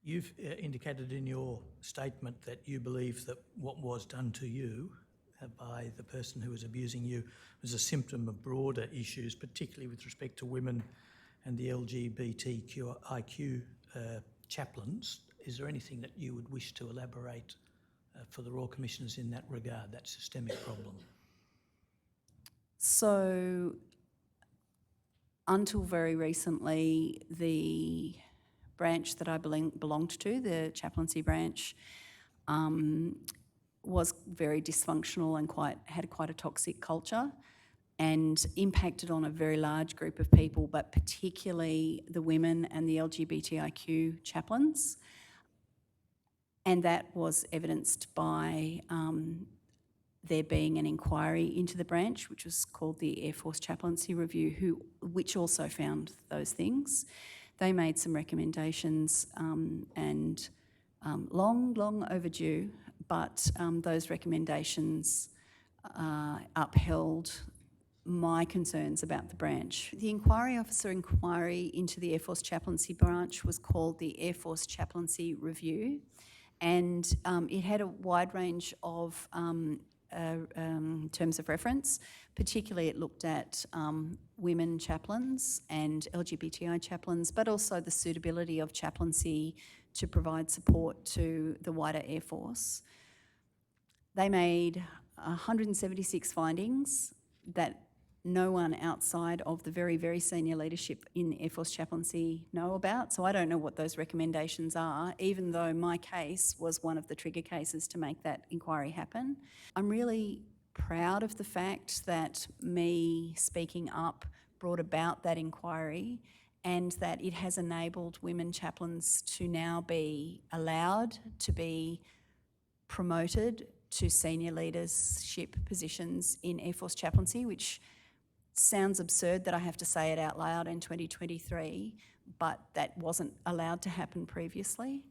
You've indicated in your statement that you believe that what was done to you by the person who was abusing you was a symptom of broader issues, particularly with respect to women and the LGBTIQ chaplains. Is there anything that you would wish to elaborate for the Royal Commissioners in that regard, that systemic problem? So, until very recently, the branch that I belonged to, the Chaplaincy Branch, was very dysfunctional and had quite a toxic culture and impacted on a very large group of people, but particularly the women and the LGBTIQ chaplains. And that was evidenced by there being an inquiry into the branch, which was called the Air Force Chaplaincy Review, which also found those things. They made some recommendations and long overdue, but those recommendations upheld my concerns about the branch. The inquiry officer inquiry into the Air Force Chaplaincy Branch was called the Air Force Chaplaincy Review, and it had a wide range of terms of reference. Particularly it looked at women chaplains and LGBTI chaplains, but also the suitability of chaplaincy to provide support to the wider Air Force. They made 176 findings that no one outside of the very, very senior leadership in Air Force Chaplaincy know about. So I don't know what those recommendations are, even though my case was one of the trigger cases to make that inquiry happen. I'm really proud of the fact that me speaking up brought about that inquiry and that it has enabled women chaplains to now be allowed to be promoted to senior leadership positions in Air Force Chaplaincy, which sounds absurd that I have to say it out loud in 2023, but that wasn't allowed to happen previously.